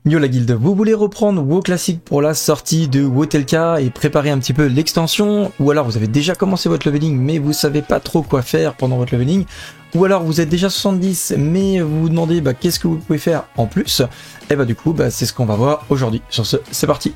Yo la guilde, vous voulez reprendre WoW Classic pour la sortie de WoTLK et préparer un petit peu l'extension, ou alors vous avez déjà commencé votre leveling mais vous savez pas trop quoi faire pendant votre leveling, ou alors vous êtes déjà 70 mais vous vous demandez qu'est-ce que vous pouvez faire en plus, et du coup c'est ce qu'on va voir aujourd'hui. Sur ce, c'est parti.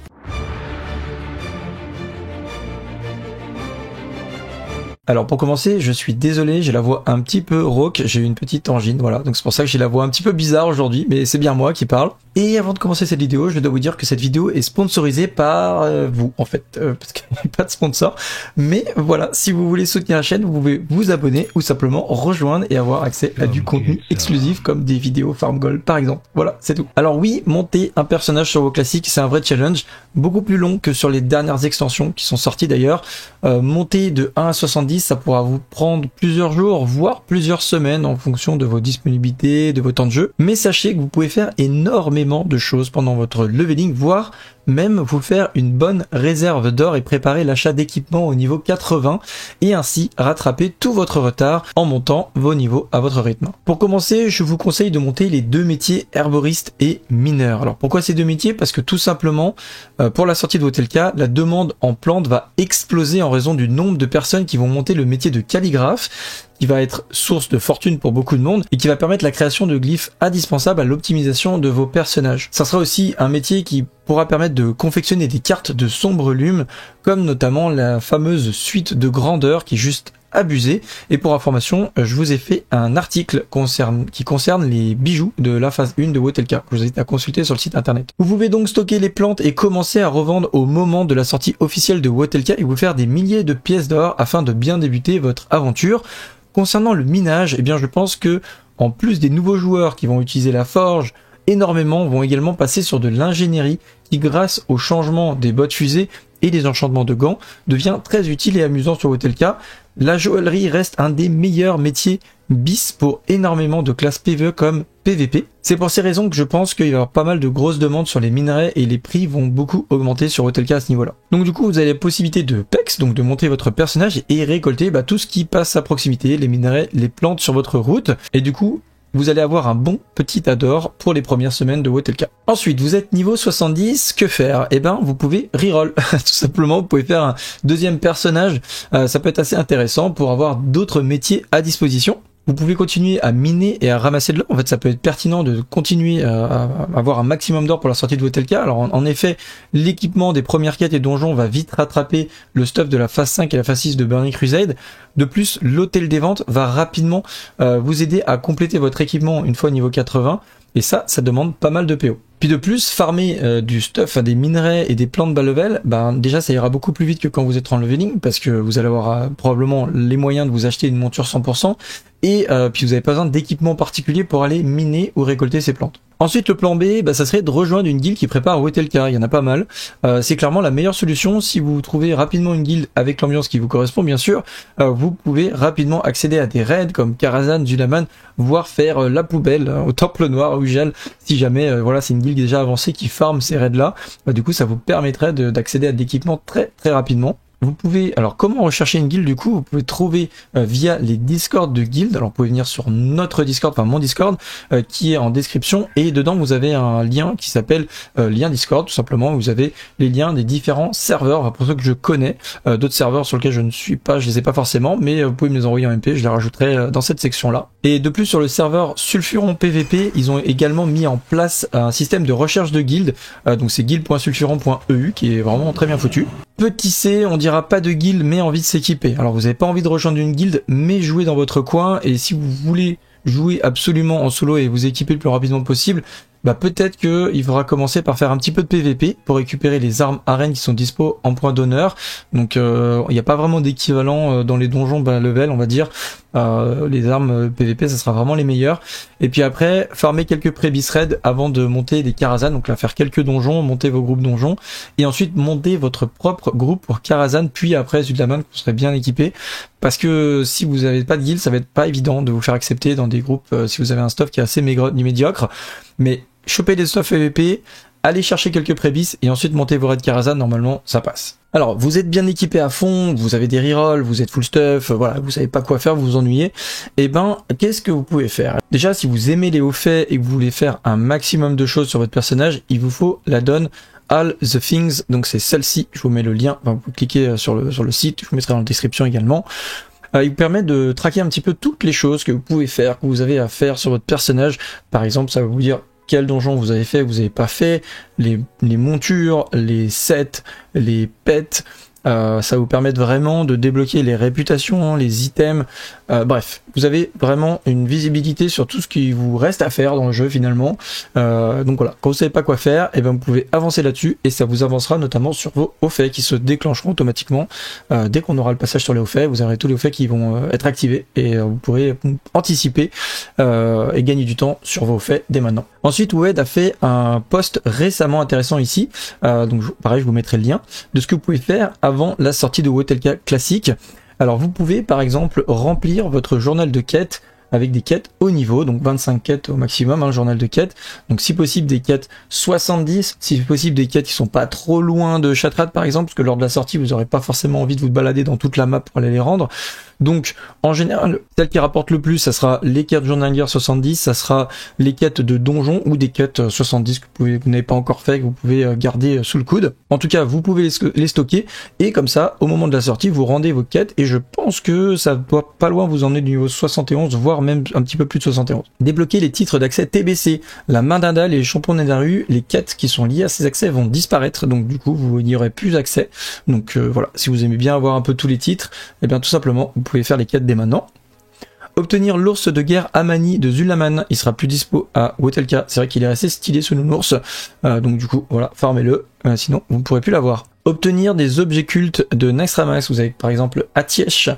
Alors pour commencer, je suis désolé, j'ai la voix un petit peu rauque, j'ai eu une petite angine, voilà, donc c'est pour ça que j'ai la voix un petit peu bizarre aujourd'hui, mais c'est bien moi qui parle. Et avant de commencer cette vidéo, je dois vous dire que cette vidéo est sponsorisée par vous, en fait, parce qu'il n'y a pas de sponsor. Mais voilà, si vous voulez soutenir la chaîne, vous pouvez vous abonner ou simplement rejoindre et avoir accès à du contenu exclusif comme des vidéos Farm Gold par exemple. Voilà, c'est tout. Alors oui, monter un personnage sur WoW Classic, c'est un vrai challenge, beaucoup plus long que sur les dernières extensions qui sont sorties d'ailleurs. Monter de 1 à 70, ça pourra vous prendre plusieurs jours, voire plusieurs semaines en fonction de vos disponibilités, de vos temps de jeu. Mais sachez que vous pouvez faire énormément de choses pendant votre leveling, voire même vous faire une bonne réserve d'or et préparer l'achat d'équipements au niveau 80 et ainsi rattraper tout votre retard en montant vos niveaux à votre rythme. Pour commencer, je vous conseille de monter les deux métiers herboriste et mineur. Alors pourquoi ces deux métiers? Parce que tout simplement, pour la sortie de WoTLK, la demande en plantes va exploser en raison du nombre de personnes qui vont monter le métier de calligraphe, qui va être source de fortune pour beaucoup de monde et qui va permettre la création de glyphes indispensables à l'optimisation de vos personnages. Ça sera aussi un métier qui pourra permettre de confectionner des cartes de sombre lume, comme notamment la fameuse suite de grandeur qui est juste abusée. Et pour information, je vous ai fait un article qui concerne les bijoux de la phase 1 de WoTLK. Je vous invite à consulter sur le site internet. Vous pouvez donc stocker les plantes et commencer à revendre au moment de la sortie officielle de WoTLK et vous faire des milliers de pièces d'or afin de bien débuter votre aventure. Concernant le minage, je pense que en plus des nouveaux joueurs qui vont utiliser la forge, énormément vont également passer sur de l'ingénierie qui, grâce au changement des bottes fusées et des enchantements de gants, devient très utile et amusant sur WoTLK. La joaillerie reste un des meilleurs métiers bis pour énormément de classes PvE comme PvP. C'est pour ces raisons que je pense qu'il va y avoir pas mal de grosses demandes sur les minerais et les prix vont beaucoup augmenter sur WoTLK à ce niveau-là. Donc du coup, vous avez la possibilité de PEX, donc de monter votre personnage et récolter tout ce qui passe à proximité, les minerais, les plantes sur votre route. Et du coup, vous allez avoir un bon petit ador pour les premières semaines de WoTLK. Ensuite, vous êtes niveau 70, que faire? Vous pouvez reroll. Tout simplement, vous pouvez faire un deuxième personnage. Ça peut être assez intéressant pour avoir d'autres métiers à disposition. Vous pouvez continuer à miner et à ramasser de l'or. En fait, ça peut être pertinent de continuer à avoir un maximum d'or pour la sortie de WoTLK. Alors, en effet, l'équipement des premières quêtes et donjons va vite rattraper le stuff de la phase 5 et la phase 6 de Burning Crusade. De plus, l'hôtel des ventes va rapidement vous aider à compléter votre équipement une fois niveau 80. Et ça demande pas mal de PO. Puis de plus, farmer du stuff, des minerais et des plantes bas level, déjà ça ira beaucoup plus vite que quand vous êtes en leveling, parce que vous allez avoir probablement les moyens de vous acheter une monture 100%, et puis vous n'avez pas besoin d'équipement particulier pour aller miner ou récolter ces plantes. Ensuite, le plan B, ça serait de rejoindre une guilde qui prépare WoTLK. Il y en a pas mal. C'est clairement la meilleure solution. Si vous trouvez rapidement une guilde avec l'ambiance qui vous correspond, bien sûr, vous pouvez rapidement accéder à des raids comme Karazhan, Zulaman, voire faire la poubelle au Temple Noir, Ujal, si jamais c'est une guilde déjà avancée qui farm ces raids-là. Du coup, ça vous permettrait d'accéder à de l'équipement très très rapidement. Vous pouvez, alors comment rechercher une guilde du coup? Vous pouvez trouver via les Discord de guildes. Alors vous pouvez venir sur notre Discord, enfin mon Discord, qui est en description, et dedans vous avez un lien qui s'appelle lien Discord, tout simplement. Vous avez les liens des différents serveurs, pour ceux que je connais, d'autres serveurs sur lesquels je ne suis pas, je les ai pas forcément, mais vous pouvez me les envoyer en MP, je les rajouterai dans cette section-là. Et de plus, sur le serveur Sulfuron PVP, ils ont également mis en place un système de recherche de guildes, donc c'est guild.sulfuron.eu, qui est vraiment très bien foutu. Petit C, on dira pas de guilde mais envie de s'équiper. Alors vous n'avez pas envie de rejoindre une guilde mais jouer dans votre coin, et si vous voulez jouer absolument en solo et vous équiper le plus rapidement possible, peut-être qu'il faudra commencer par faire un petit peu de PVP pour récupérer les armes arènes qui sont dispo en point d'honneur. Donc il n'y a pas vraiment d'équivalent dans les donjons bas level, on va dire. Les armes PVP, ça sera vraiment les meilleures. Et puis après, farmer quelques prébis raids avant de monter des Karazhan. Donc là, faire quelques donjons, monter vos groupes donjons, et ensuite monter votre propre groupe pour Karazhan, puis après Zulaman, vous serez bien équipé. Parce que si vous n'avez pas de guild, ça va être pas évident de vous faire accepter dans des groupes si vous avez un stuff qui est assez médiocre. Mais choper des stuff PVP, allez chercher quelques prébis et ensuite montez vos raids Karazhan, normalement ça passe. Alors, vous êtes bien équipé à fond, vous avez des rerolls, vous êtes full stuff, voilà, vous savez pas quoi faire, vous vous ennuyez. Et ben, qu'est-ce que vous pouvez faire? Déjà, si vous aimez les hauts faits et que vous voulez faire un maximum de choses sur votre personnage, il vous faut la donne All the Things, donc c'est celle-ci, je vous mets le lien, enfin, vous cliquez sur le site, je vous mettrai dans la description également. Il vous permet de traquer un petit peu toutes les choses que vous pouvez faire, que vous avez à faire sur votre personnage. Par exemple, ça va vous dire quel donjon vous avez fait, vous n'avez pas fait, les montures, les sets, les pets. Ça vous permet vraiment de débloquer les réputations, les items, bref, vous avez vraiment une visibilité sur tout ce qui vous reste à faire dans le jeu finalement. Donc voilà, quand vous savez pas quoi faire, et ben vous pouvez avancer là-dessus et ça vous avancera notamment sur vos hauts faits qui se déclencheront automatiquement. Dès qu'on aura le passage sur les hauts faits, vous aurez tous les hauts faits qui vont être activés et vous pourrez anticiper et gagner du temps sur vos hauts faits dès maintenant. Ensuite, Wed a fait un post récemment intéressant ici, donc pareil, je vous mettrai le lien de ce que vous pouvez faire avant la sortie de WoTLK classique. Alors vous pouvez par exemple remplir votre journal de quêtes avec des quêtes haut niveau, donc 25 quêtes au maximum, un journal de quêtes. Donc si possible des quêtes 70, si possible des quêtes qui sont pas trop loin de Shattrath par exemple, parce que lors de la sortie vous n'aurez pas forcément envie de vous balader dans toute la map pour aller les rendre. Donc en général, celle qui rapporte le plus, ça sera les quêtes journalières 70, ça sera les quêtes de donjon ou des quêtes 70 que vous n'avez pas encore fait, que vous pouvez garder sous le coude. En tout cas, vous pouvez les stocker et comme ça, au moment de la sortie, vous rendez vos quêtes et je pense que ça doit pas loin vous emmener du niveau 71, voire même un petit peu plus de 71. Débloquer les titres d'accès TBC, la main d'Indal et les champions de la rue, les quêtes qui sont liées à ces accès vont disparaître, donc du coup, vous n'y aurez plus accès. Donc voilà, si vous aimez bien avoir un peu tous les titres, et bien tout simplement, vous pouvez faire les quêtes dès maintenant. Obtenir l'ours de guerre Amani de Zulaman, il sera plus dispo à WoTLK. C'est vrai qu'il est assez stylé ce nounours, donc du coup voilà, farmez-le, sinon vous ne pourrez plus l'avoir. Obtenir des objets cultes de Naxxramas, vous avez par exemple Atiesh,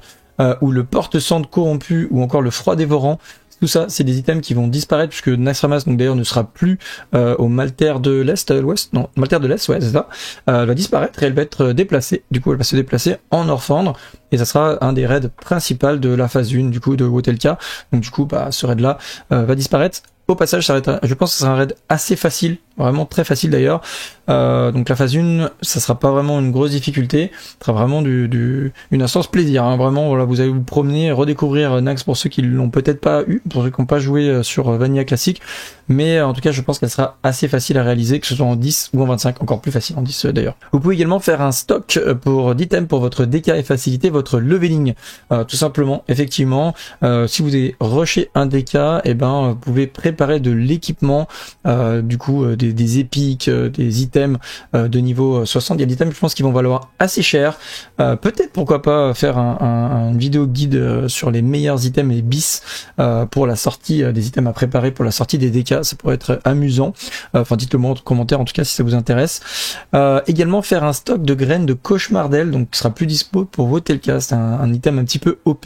ou le porte-cendre corrompu, ou encore le froid dévorant. Tout ça, c'est des items qui vont disparaître puisque Naxxramas, donc d'ailleurs, ne sera plus au Malter de l'Est, l'Ouest, non, Malter de l'Est, ouais, c'est ça. Elle va disparaître et elle va être déplacée. Du coup, elle va se déplacer en Orphandre et ça sera un des raids principaux de la phase 1 du coup de WoTLK. Donc du coup, bah, ce raid-là va disparaître. Au passage, ça va être, je pense que ce sera un raid assez facile, vraiment très facile d'ailleurs. Donc la phase 1, ça sera pas vraiment une grosse difficulté, ça sera vraiment une instance plaisir, hein. Vraiment, voilà, vous allez vous promener, redécouvrir Nax pour ceux qui l'ont peut-être pas eu, pour ceux qui n'ont pas joué sur Vanilla classique, mais en tout cas je pense qu'elle sera assez facile à réaliser, que ce soit en 10 ou en 25, encore plus facile en 10 d'ailleurs. Vous pouvez également faire un stock d'items pour votre DK et faciliter votre leveling, tout simplement, effectivement, si vous avez rushé un DK, et ben vous pouvez préparer de l'équipement, du coup des épiques, des items de niveau 60. Il y a des items je pense qui vont valoir assez cher, peut-être pourquoi pas faire une vidéo guide sur les meilleurs items et bis pour la sortie des items à préparer pour la sortie des DK, ça pourrait être amusant, enfin dites-le moi en commentaire en tout cas si ça vous intéresse. Également faire un stock de graines de cauchemardel, donc qui sera plus dispo pour WoTLK, c'est un item un petit peu OP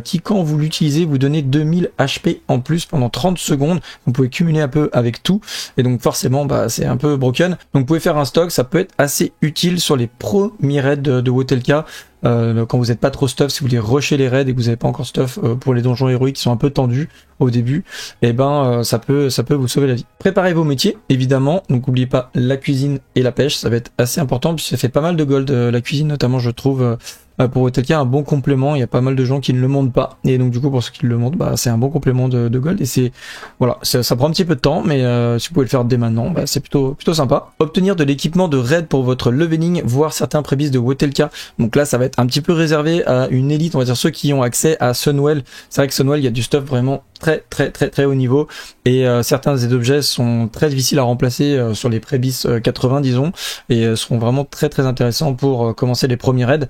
qui quand vous l'utilisez vous donnez 2000 HP en plus pendant 30 secondes, vous pouvez cumuler un peu avec tout et donc forcément bah, c'est un peu broken. Donc vous pouvez faire un stock, ça peut être assez utile sur les premiers raids de WoTLK, quand vous n'êtes pas trop stuff, si vous voulez rusher les raids et que vous n'avez pas encore stuff pour les donjons héroïques qui sont un peu tendus au début, et ben ça peut vous sauver la vie. Préparez vos métiers, évidemment, donc n'oubliez pas la cuisine et la pêche, ça va être assez important puisque ça fait pas mal de gold, la cuisine notamment je trouve. Pour WoTLK un bon complément, il y a pas mal de gens qui ne le montent pas et donc du coup pour ceux qui le montent, bah c'est un bon complément de gold et c'est voilà, ça prend un petit peu de temps mais si vous pouvez le faire dès maintenant, bah, c'est plutôt sympa. Obtenir de l'équipement de raid pour votre leveling, voire certains prébis de WoTLK, donc là ça va être un petit peu réservé à une élite, on va dire ceux qui ont accès à Sunwell. C'est vrai que Sunwell il y a du stuff vraiment très haut niveau et certains des objets sont très difficiles à remplacer sur les prébis 80 disons et seront vraiment très intéressants pour commencer les premiers raids.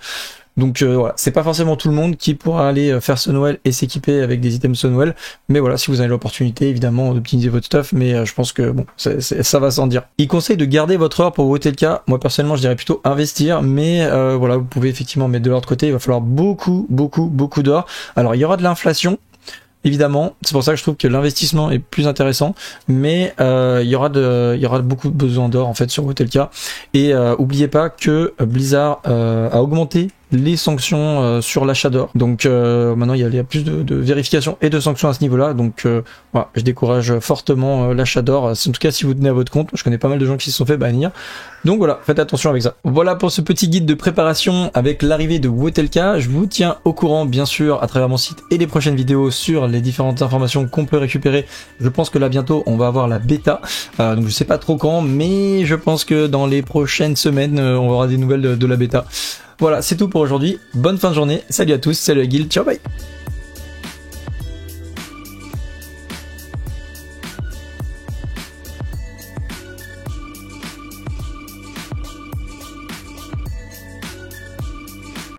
Donc voilà, c'est pas forcément tout le monde qui pourra aller faire Sunwell et s'équiper avec des items Sunwell, mais voilà, si vous avez l'opportunité évidemment d'optimiser votre stuff, mais je pense que bon, ça va sans dire. Il conseille de garder votre or pour WoTLK, moi personnellement je dirais plutôt investir, mais voilà, vous pouvez effectivement mettre de l'or de côté, il va falloir beaucoup d'or. Alors il y aura de l'inflation, évidemment, c'est pour ça que je trouve que l'investissement est plus intéressant, mais il y aura beaucoup de besoin d'or en fait sur WoTLK et oubliez pas que Blizzard a augmenté les sanctions sur l'achat d'or. Donc maintenant il y a plus de vérification et de sanctions à ce niveau-là. Donc voilà, je décourage fortement l'achat d'or. En tout cas si vous tenez à votre compte, je connais pas mal de gens qui se sont fait bannir. Donc voilà, faites attention avec ça. Voilà pour ce petit guide de préparation avec l'arrivée de Wotelka. Je vous tiens au courant bien sûr à travers mon site et les prochaines vidéos sur les différentes informations qu'on peut récupérer. Je pense que là bientôt on va avoir la bêta. Donc je sais pas trop quand, mais je pense que dans les prochaines semaines on aura des nouvelles de la bêta. Voilà, c'est tout pour aujourd'hui. Bonne fin de journée. Salut à tous, salut la guilde, ciao bye.